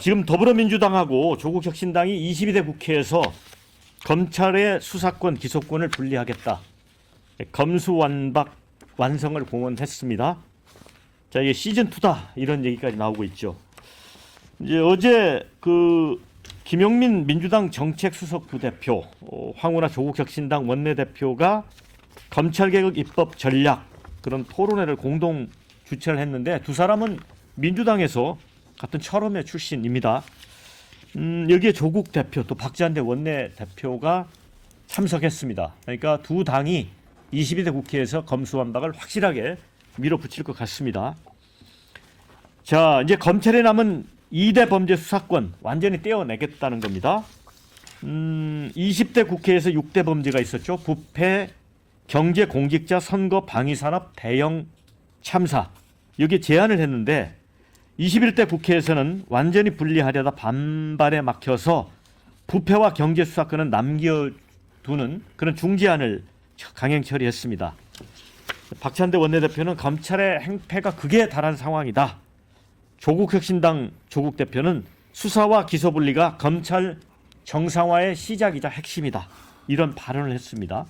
지금 더불어민주당하고 조국혁신당이 22대 국회에서 검찰의 수사권, 기소권을 분리하겠다. 검수완박 완성을 공언했습니다. 자, 이게 시즌2다. 이런 얘기까지 나오고 있죠. 이제 어제 김용민 민주당 정책수석 부대표, 황운하 조국혁신당 원내대표가 검찰개혁 입법 전략 그런 토론회를 공동 주최를 했는데 두 사람은 민주당에서 같은 철험회 출신입니다. 여기에 조국 대표 또 박지한대 원내대표가 참석했습니다. 그러니까 두 당이 22대 국회에서 검수완박을 확실하게 밀어붙일 것 같습니다. 자, 이제 검찰에 남은 2대 범죄 수사권 완전히 떼어내겠다는 겁니다. 20대 국회에서 6대 범죄가 있었죠. 부패, 경제 공직자 선거 방위 산업 대형 참사. 여기에 제안을 했는데 21대 국회에서는 완전히 분리하려다 반발에 막혀서 부패와 경제 수사권은 남겨두는 그런 중재안을 강행 처리했습니다. 박찬대 원내대표는 검찰의 행패가 극에 달한 상황이다. 조국혁신당 조국 대표는 수사와 기소 분리가 검찰 정상화의 시작이자 핵심이다. 이런 발언을 했습니다.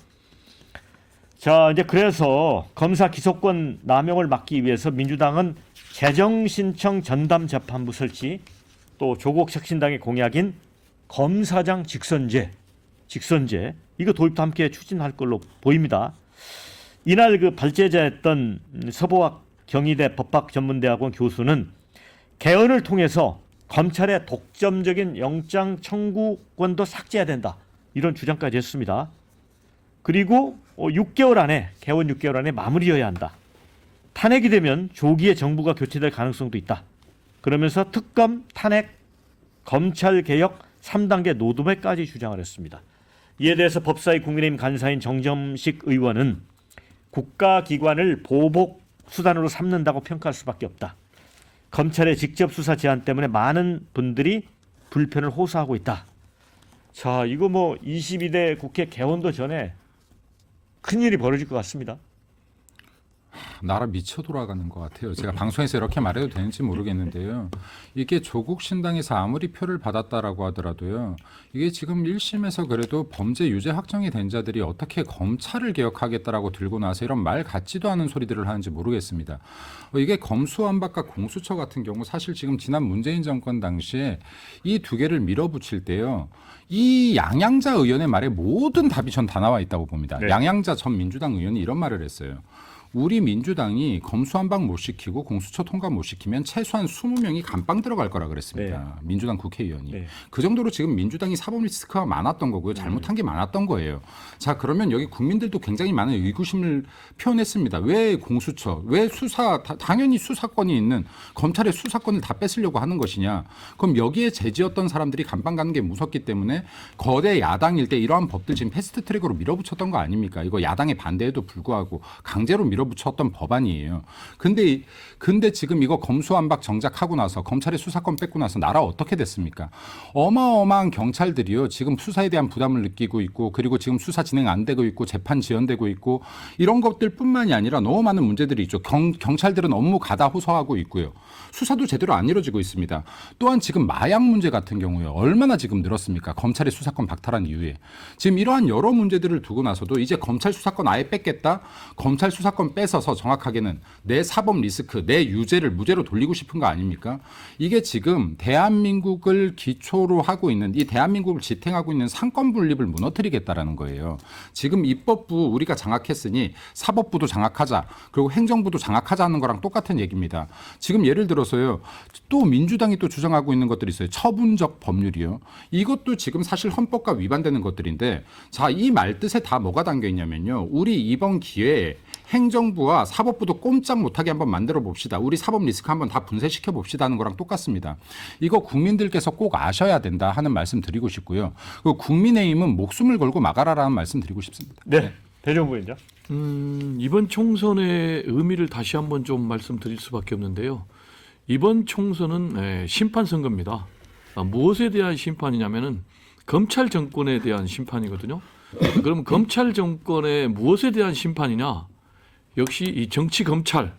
자, 이제 그래서 검사 기소권 남용을 막기 위해서 민주당은 재정신청 전담재판부 설치, 또 조국혁신당의 공약인 검사장 직선제 이거 도입도 함께 추진할 걸로 보입니다. 이날 발제자였던 서보학 경희대 법학전문대학원 교수는 개헌을 통해서 검찰의 독점적인 영장 청구권도 삭제해야 된다. 이런 주장까지 했습니다. 그리고 6개월 안에 개헌 6개월 안에 마무리해야 한다. 탄핵이 되면 조기에 정부가 교체될 가능성도 있다. 그러면서 특검, 탄핵, 검찰개혁 3단계 노드맵까지 주장을 했습니다. 이에 대해서 법사위 국민의힘 간사인 정점식 의원은 국가기관을 보복 수단으로 삼는다고 평가할 수밖에 없다. 검찰의 직접 수사 제한 때문에 많은 분들이 불편을 호소하고 있다. 자, 이거 22대 국회 개원도 전에 큰일이 벌어질 것 같습니다. 나라 미쳐 돌아가는 것 같아요. 제가 방송에서 이렇게 말해도 되는지 모르겠는데요. 이게 조국 신당에서 아무리 표를 받았다라고 하더라도요. 이게 지금 1심에서 그래도 범죄 유죄 확정이 된 자들이 어떻게 검찰을 개혁하겠다라고 들고 나서 이런 말 같지도 않은 소리들을 하는지 모르겠습니다. 이게 검수완박과 공수처 같은 경우 사실 지금 지난 문재인 정권 당시에 이 두 개를 밀어붙일 때요. 이 양양자 의원의 말에 모든 답이 전 다 나와 있다고 봅니다. 네. 양양자 전 민주당 의원이 이런 말을 했어요. 우리 민주당이 검수완박 못 시키고 공수처 통과 못 시키면 최소한 20명이 감방 들어갈 거라 그랬습니다. 네. 민주당 국회의원이. 네. 그 정도로 지금 민주당이 사법 리스크가 많았던 거고요. 잘못한 게 많았던 거예요. 자, 그러면 여기 국민들도 굉장히 많은 의구심을 표현했습니다. 왜 공수처, 왜 수사, 당연히 수사권이 있는 검찰의 수사권을 다 뺏으려고 하는 것이냐. 그럼 여기에 제지었던 사람들이 감방 가는 게 무섭기 때문에 거대 야당일 때 이러한 법들 지금 패스트 트랙으로 밀어붙였던 거 아닙니까? 이거 야당의 반대에도 불구하고 강제로 밀어붙였던 법안이에요. 근데 지금 이거 검수완박 정작하고 나서 검찰의 수사권 뺏고 나서 나라 어떻게 됐습니까? 어마어마한 경찰들이요. 지금 수사에 대한 부담을 느끼고 있고 그리고 지금 수사 진행 안 되고 있고 재판 지연되고 있고 이런 것들뿐만이 아니라 너무 많은 문제들이 있죠. 경찰들은 업무 가다 호소하고 있고요. 수사도 제대로 안 이루어지고 있습니다. 또한 지금 마약 문제 같은 경우요. 얼마나 지금 늘었습니까? 검찰의 수사권 박탈한 이후에. 지금 이러한 여러 문제들을 두고 나서도 이제 검찰 수사권 아예 뺏겠다. 검찰 수사권 뺏어서 정확하게는 내 사법 리스크, 내 유죄를 무죄로 돌리고 싶은 거 아닙니까? 이게 지금 대한민국을 기초로 하고 있는 이 대한민국을 지탱하고 있는 상권 분립을 무너뜨리겠다라는 거예요. 지금 입법부 우리가 장악했으니 사법부도 장악하자. 그리고 행정부도 장악하자는 거랑 똑같은 얘기입니다. 지금 예를 들어서요. 또 민주당이 또 주장하고 있는 것들이 있어요. 처분적 법률이요. 이것도 지금 사실 헌법과 위반되는 것들인데 자, 이 말뜻에 다 뭐가 담겨 있냐면요. 우리 이번 기회에 행정부와 사법부도 꼼짝 못하게 한번 만들어 봅시다. 우리 사법 리스크 한번 다 분쇄시켜 봅시다 하는 거랑 똑같습니다. 이거 국민들께서 꼭 아셔야 된다 하는 말씀 드리고 싶고요. 국민의힘은 목숨을 걸고 막아라라는 말씀 드리고 싶습니다. 네. 대정부 위원장. 이번 총선의 의미를 다시 한번 좀 말씀드릴 수밖에 없는데요. 이번 총선은 심판 선거입니다. 무엇에 대한 심판이냐면은 검찰 정권에 대한 심판이거든요. 그럼 검찰 정권의 무엇에 대한 심판이냐? 역시 이 정치 검찰,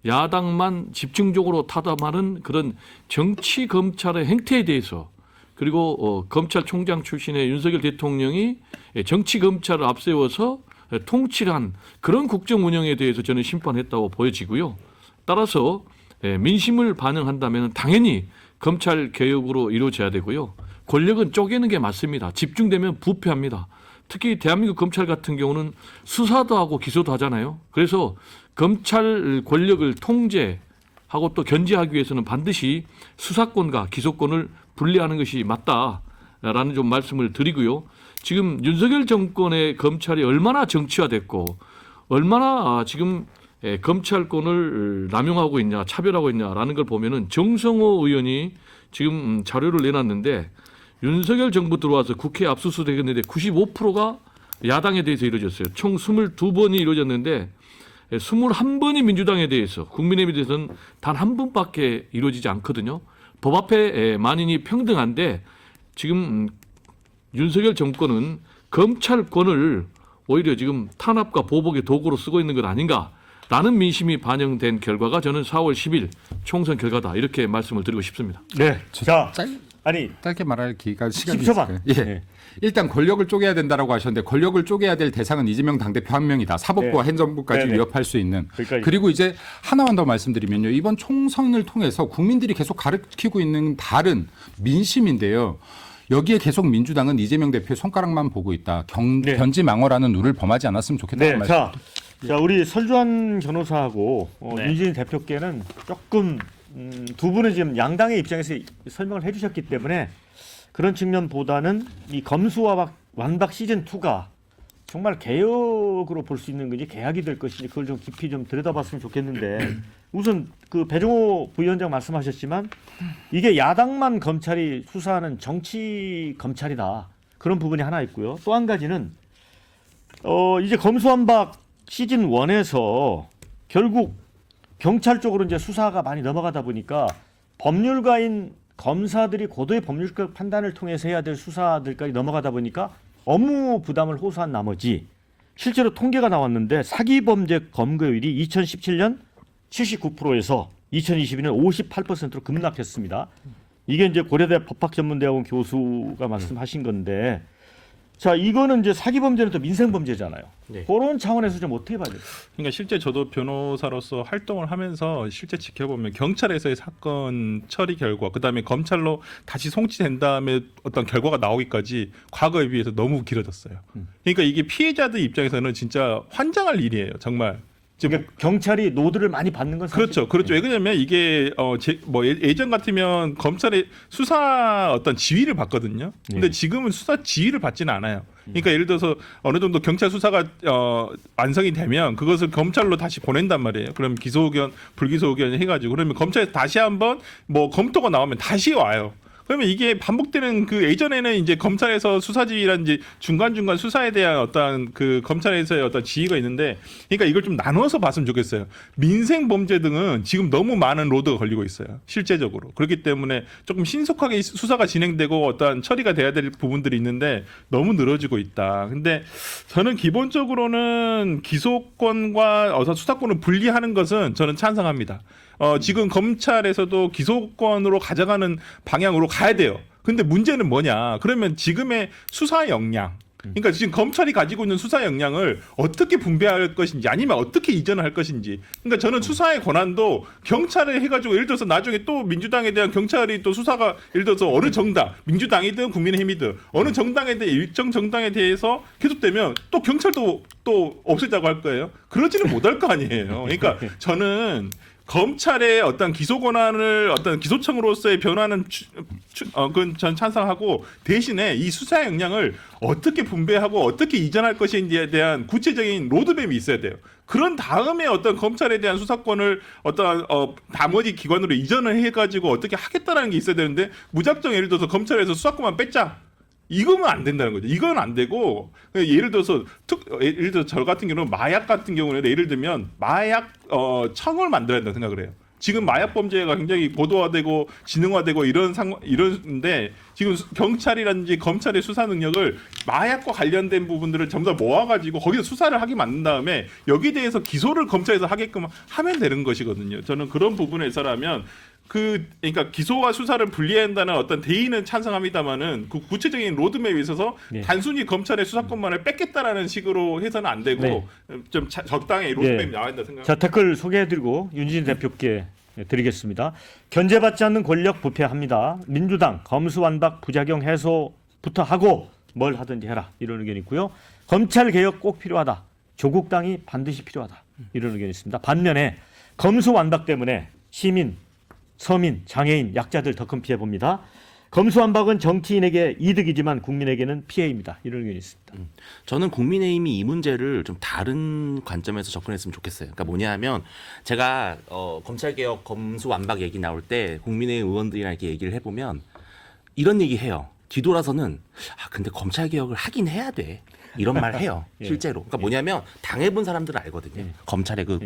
야당만 집중적으로 타담하는 그런 정치 검찰의 행태에 대해서 그리고 검찰총장 출신의 윤석열 대통령이 정치 검찰을 앞세워서 통치한 그런 국정 운영에 대해서 저는 심판했다고 보여지고요. 따라서 민심을 반영한다면 당연히 검찰 개혁으로 이루어져야 되고요. 권력은 쪼개는 게 맞습니다. 집중되면 부패합니다. 특히 대한민국 검찰 같은 경우는 수사도 하고 기소도 하잖아요. 그래서 검찰 권력을 통제하고 또 견제하기 위해서는 반드시 수사권과 기소권을 분리하는 것이 맞다라는 좀 말씀을 드리고요. 지금 윤석열 정권의 검찰이 얼마나 정치화됐고 얼마나 지금 검찰권을 남용하고 있냐, 차별하고 있냐라는 걸 보면은 정성호 의원이 지금 자료를 내놨는데 윤석열 정부 들어와서 국회 압수수색 했는데 95%가 야당에 대해서 이루어졌어요. 총 22번이 이루어졌는데 21번이 민주당에 대해서 국민의힘에 대해서는 단 한 번밖에 이루어지지 않거든요. 법 앞에 만인이 평등한데 지금 윤석열 정권은 검찰권을 오히려 지금 탄압과 보복의 도구로 쓰고 있는 것 아닌가라는 민심이 반영된 결과가 저는 4월 10일 총선 결과다 이렇게 말씀을 드리고 싶습니다. 네. 자, 아니 짧게 말할 기가 시간이 10초만. 있을까요? 예. 네. 일단 권력을 쪼개야 된다라고 하셨는데 권력을 쪼개야 될 대상은 이재명 당대표 한 명이다. 사법부와 네. 행정부까지 네. 위협할 수 있는. 그러니까 그리고 이제 하나만 더 말씀드리면요. 이번 총선을 통해서 국민들이 계속 가르치고 있는 다른 민심인데요. 여기에 계속 민주당은 이재명 대표의 손가락만 보고 있다. 네. 견지망어라는 룰을 범하지 않았으면 좋겠다는 네. 말씀. 자, 우리 설주환 변호사하고 네. 윤진희 대표께는 조금 두 분은 지금 양당의 입장에서 설명을 해주셨기 때문에 그런 측면보다는 이 검수와 완박 시즌 2가 정말 개혁으로 볼 수 있는 건지 개혁이 될 것인지 그걸 좀 깊이 좀 들여다봤으면 좋겠는데 우선 그 배종호 부위원장 말씀하셨지만 이게 야당만 검찰이 수사하는 정치 검찰이다 그런 부분이 하나 있고요. 또 한 가지는 이제 검수완박 시즌 1에서 결국 경찰 쪽으로 이제 수사가 많이 넘어가다 보니까 법률가인 검사들이 고도의 법률적 판단을 통해서 해야 될 수사들까지 넘어가다 보니까 업무 부담을 호소한 나머지 실제로 통계가 나왔는데 사기 범죄 검거율이 2017년 79%에서 2022년 58%로 급락했습니다. 이게 이제 고려대 법학전문대학원 교수가 말씀하신 건데 자, 이거는 이제 사기 범죄는 또 민생 범죄잖아요. 네. 그런 차원에서 좀 어떻게 봐야 돼요? 그러니까 실제 저도 변호사로서 활동을 하면서 실제 지켜보면 경찰에서의 사건 처리 결과, 그다음에 검찰로 다시 송치된 다음에 어떤 결과가 나오기까지 과거에 비해서 너무 길어졌어요. 그러니까 이게 피해자들 입장에서는 진짜 환장할 일이에요, 정말. 그러니까 경찰이 노드를 많이 받는 건 사실 그렇죠, 그렇죠. 왜 그러냐면 이게 예전 같으면 검찰의 수사 어떤 지휘를 받거든요. 근데 지금은 수사 지휘를 받지는 않아요. 그러니까 예를 들어서 어느 정도 경찰 수사가 완성이 되면 그것을 검찰로 다시 보낸단 말이에요. 그럼 기소 의견, 불기소 의견 해가지고 그러면 검찰에서 다시 한번 뭐 검토가 나오면 다시 와요. 그러면 이게 반복되는 그 예전에는 이제 검찰에서 수사지휘라든지 중간중간 수사에 대한 어떤 그 검찰에서의 어떤 지휘가 있는데 그러니까 이걸 좀 나눠서 봤으면 좋겠어요. 민생 범죄 등은 지금 너무 많은 로드가 걸리고 있어요. 실제적으로. 그렇기 때문에 조금 신속하게 수사가 진행되고 어떤 처리가 돼야 될 부분들이 있는데 너무 늘어지고 있다. 근데 저는 기본적으로는 기소권과 어서 수사권을 분리하는 것은 저는 찬성합니다. 지금 검찰에서도 기소권으로 가져가는 방향으로 가야 돼요. 근데 문제는 뭐냐? 그러면 지금의 수사 역량, 그러니까 지금 검찰이 가지고 있는 수사 역량을 어떻게 분배할 것인지 아니면 어떻게 이전을 할 것인지. 그러니까 저는 수사의 권한도 경찰에 해가지고 예를 들어서 나중에 또 민주당에 대한 경찰이 또 수사가 예를 들어서 어느 정당, 민주당이든 국민의힘이든 어느 정당에 대해 일정 정당에 대해서 계속되면 또 경찰도 또 없애자고 할 거예요. 그러지는 못할 거 아니에요. 그러니까 저는 검찰의 어떤 기소 권한을 어떤 기소청으로서의 변화는 그건 전 찬성하고 대신에 이 수사 역량을 어떻게 분배하고 어떻게 이전할 것인지에 대한 구체적인 로드맵이 있어야 돼요. 그런 다음에 어떤 검찰에 대한 수사권을 어떤 나머지 기관으로 이전을 해가지고 어떻게 하겠다라는 게 있어야 되는데 무작정 예를 들어서 검찰에서 수사권만 뺐자. 이거면 안 된다는 거죠. 이건 안 되고 예를 들어서 저 같은 경우는 마약 같은 경우는 예를 들면 마약 청을 만들어야 된다고 생각을 해요. 지금 마약 범죄가 굉장히 고도화되고 지능화되고 이런데 지금 경찰이라든지 검찰의 수사 능력을 마약과 관련된 부분들을 전부 다 모아가지고 거기서 수사를 하게 만든 다음에 여기에 대해서 기소를 검찰에서 하게끔 하면 되는 것이거든요. 저는 그런 부분에서라면 그러니까 기소와 수사를 분리한다는 어떤 대의는 찬성합니다만은 그 구체적인 로드맵에 있어서 네. 단순히 검찰의 수사권만을 뺏겠다라는 식으로 해서는 안 되고 네. 좀 적당히 로드맵이 네. 나와야 된다 생각합니다. 자, 댓글 소개해드리고 윤진 대표께 드리겠습니다. 견제받지 않는 권력 부패합니다. 민주당 검수완박 부작용 해소부터 하고 뭘 하든지 해라 이런 의견이 있고요. 검찰 개혁 꼭 필요하다. 조국 당이 반드시 필요하다 이런 의견이 있습니다. 반면에 검수완박 때문에 시민, 서민, 장애인, 약자들 더 큰 피해 봅니다. 검수완박은 정치인에게 이득이지만 국민에게는 피해입니다. 이런 의견이 있습니다. 저는 국민의힘이 이 문제를 좀 다른 관점에서 접근했으면 좋겠어요. 그러니까 뭐냐면 제가 검찰개혁 검수완박 얘기 나올 때 국민의힘 의원들이랑 이렇게 얘기를 해보면 이런 얘기 해요. 뒤돌아서는 근데 검찰개혁을 하긴 해야 돼. 이런 말 해요. 예. 실제로. 그러니까 뭐냐면 당해본 사람들은 알거든요. 검찰의 그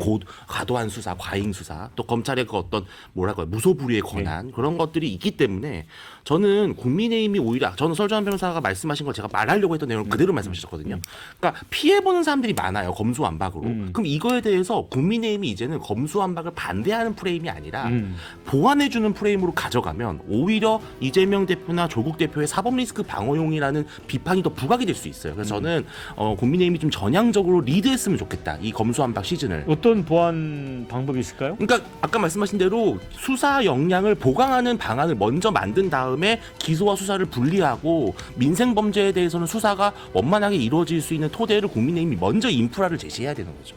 과도한 수사, 과잉 수사, 또 검찰의 그 어떤 뭐랄까요 무소불위의 권한 그런 것들이 있기 때문에 저는 국민의힘이 오히려 저는 설주환 변호사가 말씀하신 걸 제가 말하려고 했던 내용을 그대로 말씀하셨거든요. 그러니까 피해보는 사람들이 많아요. 검수완박으로. 그럼 이거에 대해서 국민의힘이 이제는 검수완박을 반대하는 프레임이 아니라 보완해주는 프레임으로 가져가면 오히려 이재명 대표나 조국 대표의 사법 리스크 방어용이라는 비판이 더 부각이 될 수 있어요. 그래서 저는 국민의힘이 좀 전향적으로 리드했으면 좋겠다. 이 검수완박 시즌을. 어떤 보완 방법이 있을까요? 그러니까 아까 말씀하신 대로 수사 역량을 보강하는 방안을 먼저 만든 다음에 기소와 수사를 분리하고 민생 범죄에 대해서는 수사가 원만하게 이루어질 수 있는 토대를 국민의힘이 먼저 인프라를 제시해야 되는 거죠.